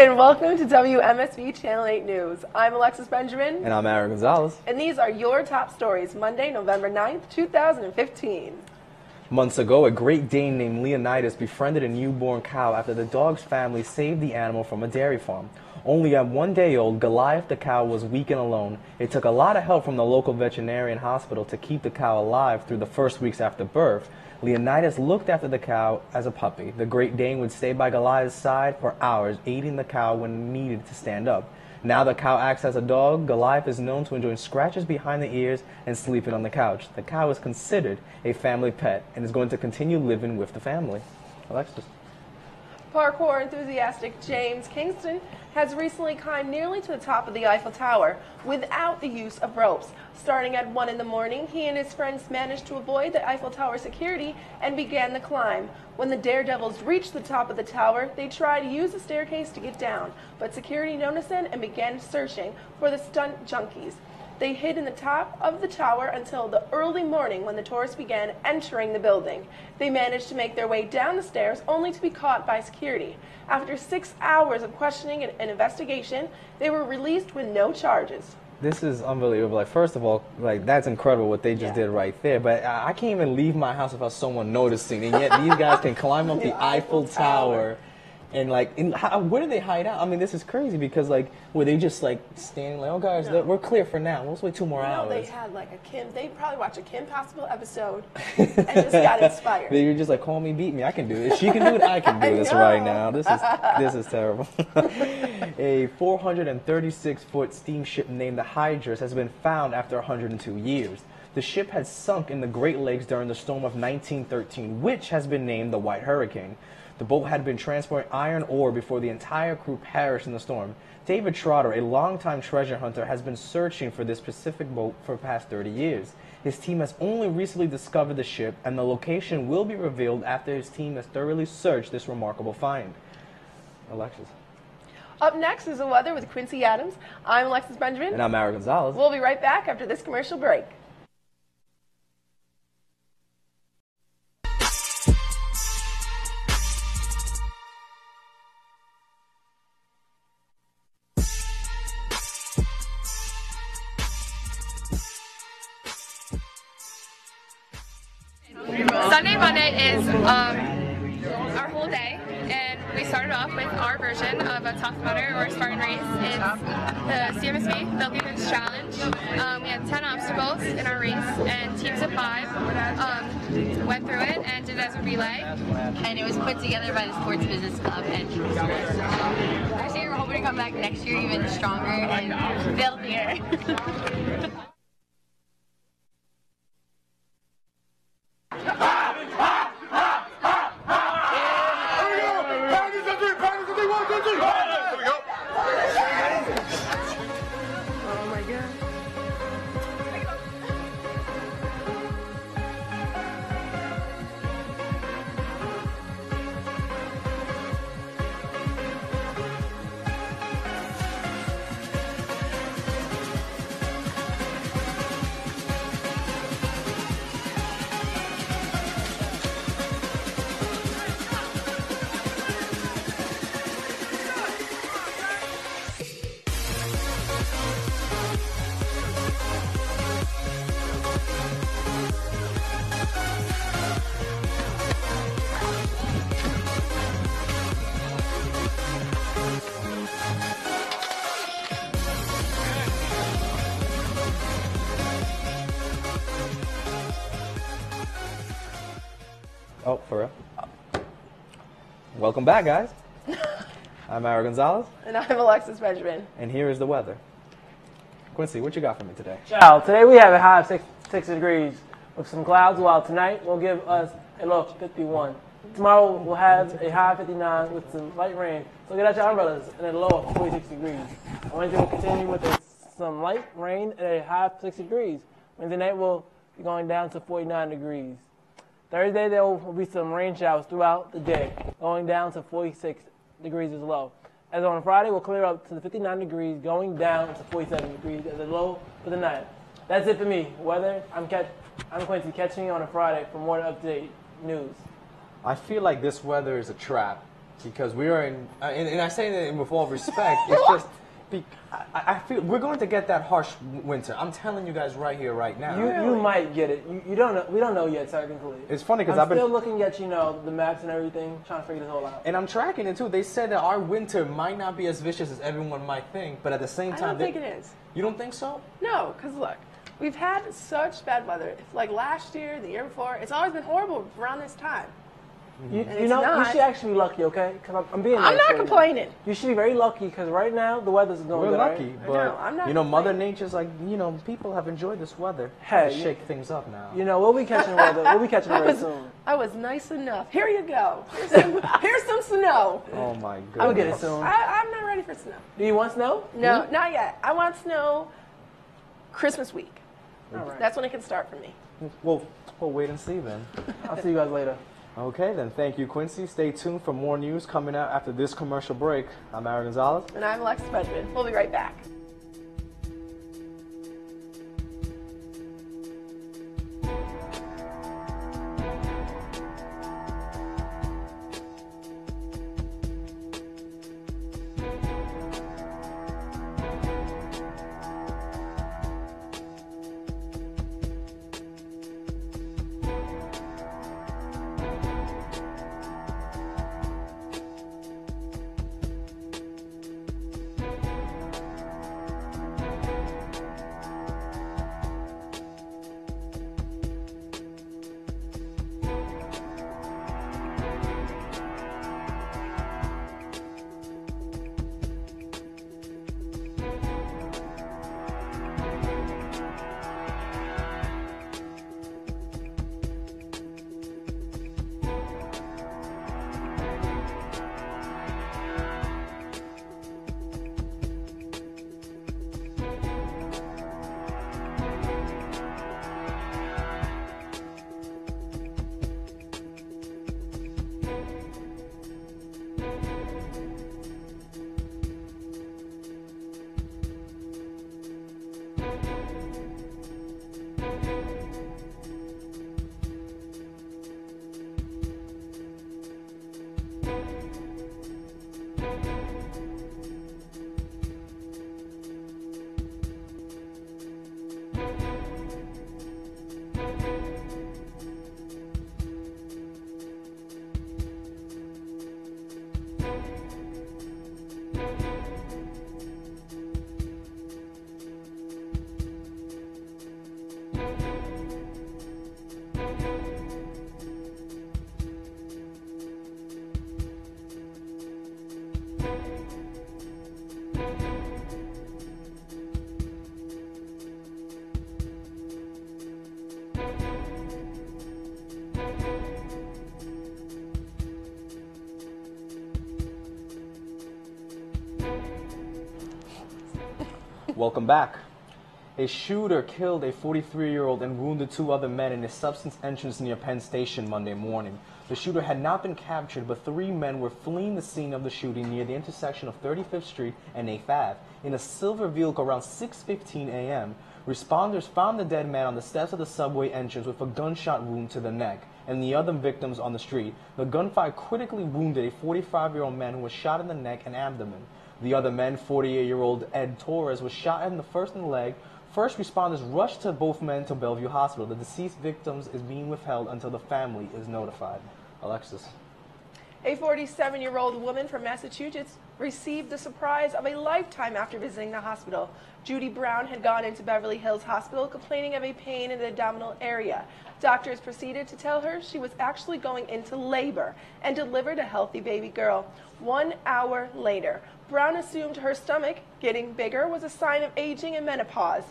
and welcome to WMSB Channel 8 News. I'm Alexis Benjamin. And I'm Aaron Gonzalez. And these are your top stories, Monday, November 9th, 2015. Months ago, a Great Dane named Leonidas befriended a newborn cow after the dog's family saved the animal from a dairy farm. Only at 1 day old, Goliath the cow was weak and alone. It took a lot of help from the local veterinarian hospital to keep the cow alive through the first weeks after birth. Leonidas looked after the cow as a puppy. The Great Dane would stay by Goliath's side for hours, aiding the cow when needed to stand up. Now the cow acts as a dog. Goliath is known to enjoy scratches behind the ears and sleeping on the couch. The cow is considered a family pet and is going to continue living with the family. Alexis. Parkour enthusiastic James Kingston has recently climbed nearly to the top of the Eiffel Tower without the use of ropes. Starting at 1 in the morning, he and his friends managed to avoid the Eiffel Tower security and began the climb. When the daredevils reached the top of the tower, they tried to use the staircase to get down, but security noticed them and began searching for the stunt junkies. They hid in the top of the tower until the early morning when the tourists began entering the building. They managed to make their way down the stairs only to be caught by security. After 6 hours of questioning and investigation, they were released with no charges. This is unbelievable. Like, first of all, like, that's incredible what they just did right there. But I can't even leave my house without someone noticing. And yet these guys can climb up the Eiffel Tower. And like, where do they hide out? I mean, this is crazy because like, were they just like standing like, oh guys, we're clear for now. Let's wait 2 more hours. They had like they probably watched a Kim Possible episode and just got inspired. They were just like, call me, beat me. I can do this. She can do it. I can do this right now. This is terrible. A 436-foot steamship named the Hydrus has been found after 102 years. The ship had sunk in the Great Lakes during the storm of 1913, which has been named the White Hurricane. The boat had been transporting iron ore before the entire crew perished in the storm. David Trotter, a longtime treasure hunter, has been searching for this specific boat for the past 30 years. His team has only recently discovered the ship, and the location will be revealed after his team has thoroughly searched this remarkable find. Alexis. Up next is the weather with Quincy Adams. I'm Alexis Benjamin. And I'm Aaron Gonzalez. We'll be right back after this commercial break. Sunday Monday is our whole day, and we started off with our version of a Tough Mudder or Spartan race. It's the CMSB, the Leaders Challenge. We had 10 obstacles in our race, and teams of 5 went through it and did it as a relay. And it was put together by the Sports Business Club. And this year we're hoping to come back next year even stronger and filthier. Oh, for real? Welcome back, guys. I'm Aaron Gonzalez. And I'm Alexis Benjamin. And here is the weather. Quincy, what you got for me today? Ciao. Today we have a high of 60 degrees with some clouds, while tonight will give us a low of 51. Tomorrow we'll have a high of 59 with some light rain. So get out your umbrellas and a low of 46 degrees. Wednesday will continue with some light rain at a high of 60 degrees. Wednesday night will be going down to 49 degrees. Thursday, there will be some rain showers throughout the day, going down to 46 degrees as low. As on Friday, we'll clear up to the 59 degrees, going down to 47 degrees as a low for the night. That's it for me. Weather, I'm Quincy, catching you on a Friday for more up-to-date news. I feel like this weather is a trap. because we are in, and I say that with all respect. It's just, I feel we're going to get that harsh winter. I'm telling you guys right here, right now. You might get it. You don't know. We don't know yet technically. It's funny because I'm I've been still looking at the maps and everything, trying to figure this whole out. and I'm tracking it too. They said that our winter might not be as vicious as everyone might think, but at the same I time, don't think it is. You don't think so? No, because look, we've had such bad weather. Like last year, the year before, it's always been horrible around this time. You it's know, you not. should actually be lucky, okay? Because I'm being I'm nice not right now. complaining. You should be very lucky because right now the weather's going We're good. lucky, right? but No, I'm not Mother complaining. Nature's like, people have enjoyed this weather. Hey, to shake things up now. We'll be catching weather. We'll be catching it very soon. I was nice enough. Here you go. Here's some snow. Oh my goodness. I'll get it soon. I'm not ready for snow. Do you want snow? No, not yet. I want snow Christmas week. All right. That's when it can start for me. Well, we'll wait and see then. I'll see you guys later. Okay, then. Thank you, Quincy. Stay tuned for more news coming out after this commercial break. I'm Aaron Gonzalez. And I'm Alexis Benjamin. We'll be right back. Welcome back. A shooter killed a 43-year-old and wounded 2 other men in a substance entrance near Penn Station Monday morning. The shooter had not been captured, but 3 men were fleeing the scene of the shooting near the intersection of 35th Street and 8th Ave in a silver vehicle around 6:15 a.m. Responders found the dead man on the steps of the subway entrance with a gunshot wound to the neck and the other victims on the street. The gunfire critically wounded a 45-year-old man who was shot in the neck and abdomen. The other men, 48-year-old Ed Torres, was shot in the first and leg. First responders rushed to both men to Bellevue Hospital. The deceased victims is being withheld until the family is notified. Alexis. A 47-year-old woman from Massachusetts received the surprise of a lifetime after visiting the hospital. Judy Brown had gone into Beverly Hills Hospital complaining of a pain in the abdominal area. Doctors proceeded to tell her she was actually going into labor and delivered a healthy baby girl. 1 hour later, Brown assumed her stomach getting bigger was a sign of aging and menopause.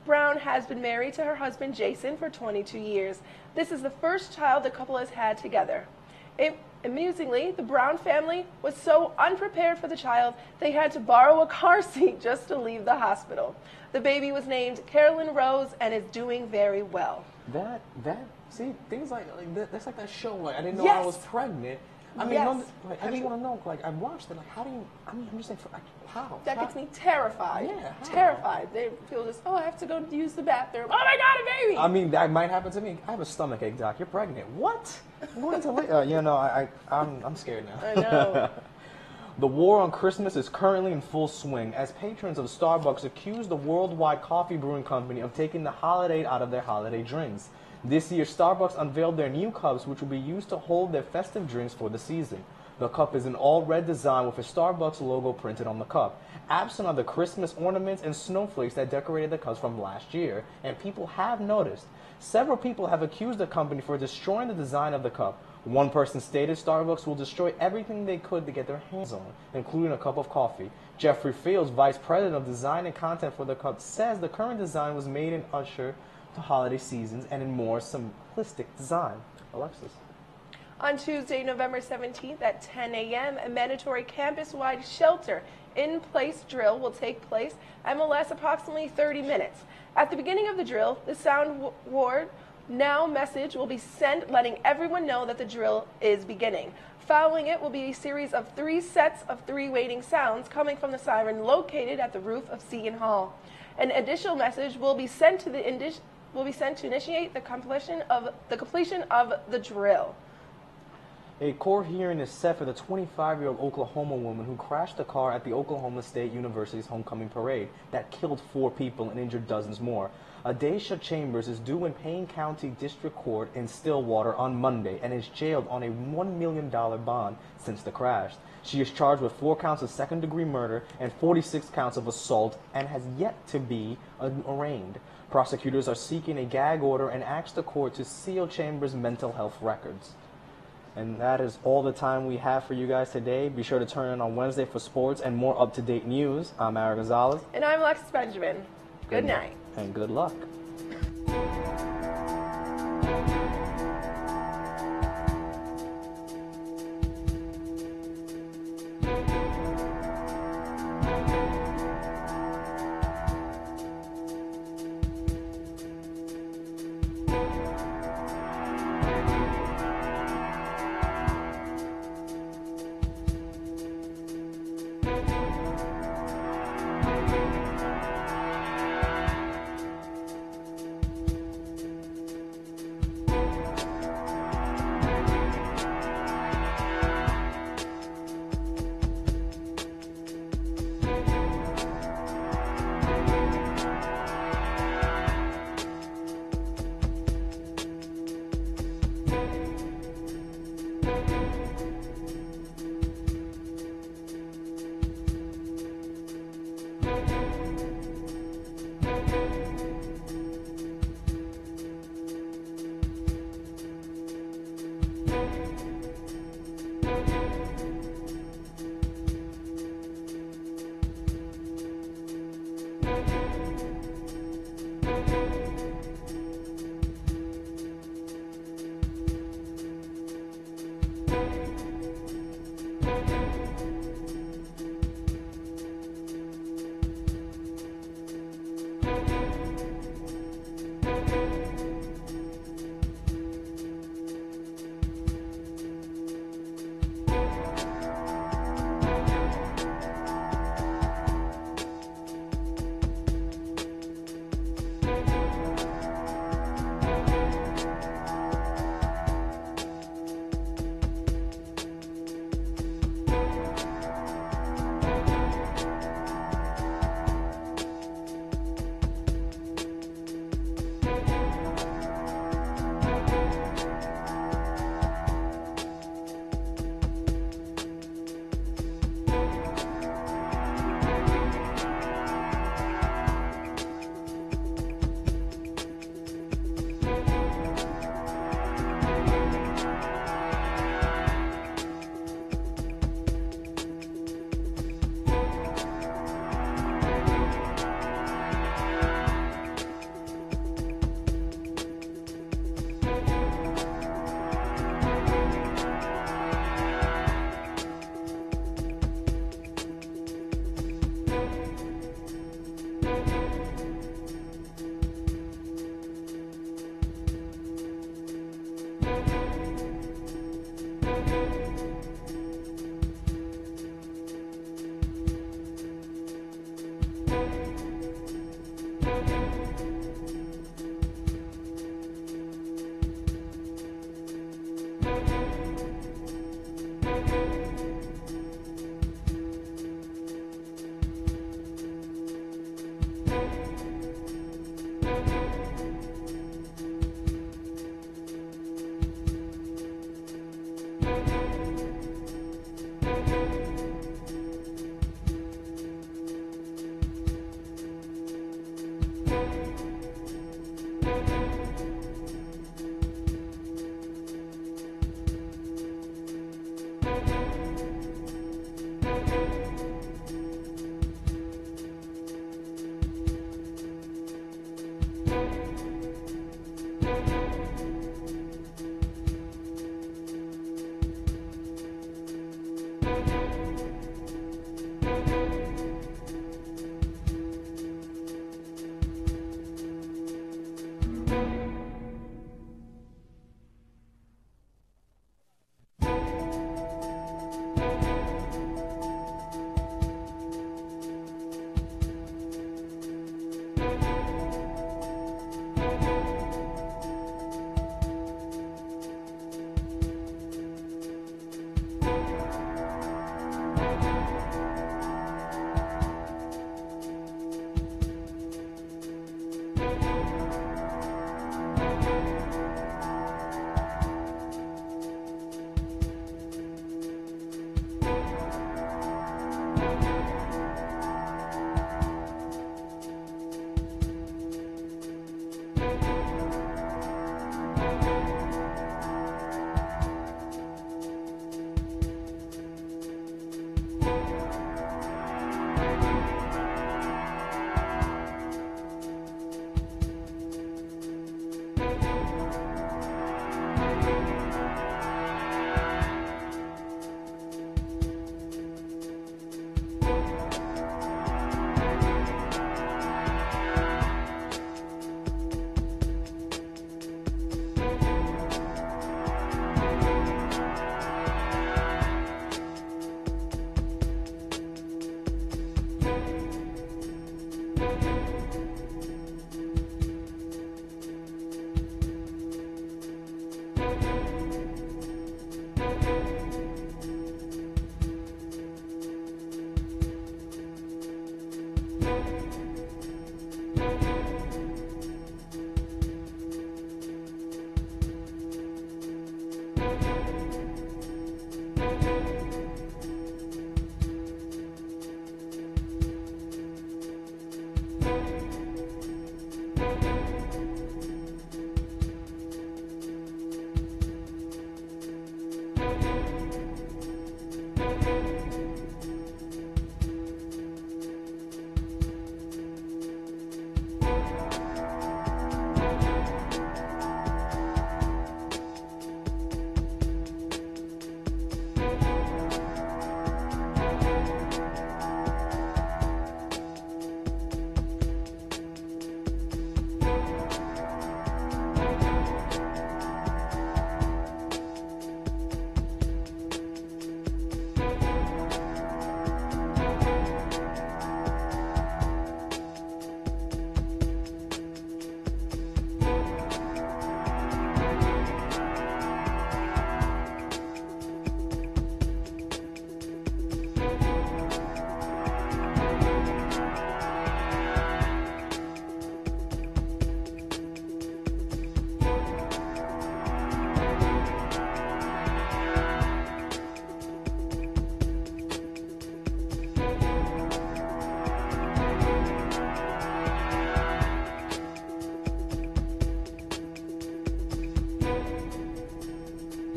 Brown has been married to her husband Jason for 22 years. This is the first child the couple has had together. Amusingly, the Brown family was so unprepared for the child, they had to borrow a car seat just to leave the hospital. The baby was named Carolyn Rose and is doing very well. See, things like that, that's like that show, like, I didn't know Yes. I was pregnant. I mean, Yes. I just want to know, like, I watched it, like, how do you, I'm just saying, like, how? That How- gets me terrified. Yeah, how? Terrified. They feel just, oh, I have to go use the bathroom. Oh my God, a baby! I mean, that might happen to me. I have a stomach ache, Doc. You're pregnant. What? I'm going to I'm scared now. I know. The war on Christmas is currently in full swing as patrons of Starbucks accuse the worldwide coffee brewing company of taking the holiday out of their holiday drinks. This year, Starbucks unveiled their new cups, which will be used to hold their festive drinks for the season. The cup is an all-red design with a Starbucks logo printed on the cup. Absent are the Christmas ornaments and snowflakes that decorated the cups from last year, and people have noticed. Several people have accused the company for destroying the design of the cup. One person stated Starbucks will destroy everything they could to get their hands on, including a cup of coffee. Jeffrey Fields, vice president of design and content for the cup, says the current design was made in usher to holiday seasons and in more simplistic design. Alexis. On Tuesday, November 17th at 10 a.m., a mandatory campus-wide shelter-in-place drill will take place and will last approximately 30 minutes. At the beginning of the drill, the sound ward now message will be sent letting everyone know that the drill is beginning. Following it will be a series of 3 sets of 3 waiting sounds coming from the siren located at the roof of Seton Hall. An additional message will be sent to initiate the completion of the drill. A court hearing is set for the 25-year-old Oklahoma woman who crashed a car at the Oklahoma State University's homecoming parade that killed 4 people and injured dozens more. Adacia Chambers is due in Payne County District Court in Stillwater on Monday and is jailed on a $1 million bond since the crash. She is charged with 4 counts of second-degree murder and 46 counts of assault and has yet to be arraigned. Prosecutors are seeking a gag order and asked the court to seal Chambers' mental health records. And that is all the time we have for you guys today. Be sure to turn in on Wednesday for sports and more up-to-date news. I'm Ara Gonzalez. And I'm Alexis Benjamin. Good night. And good luck.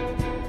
Bye.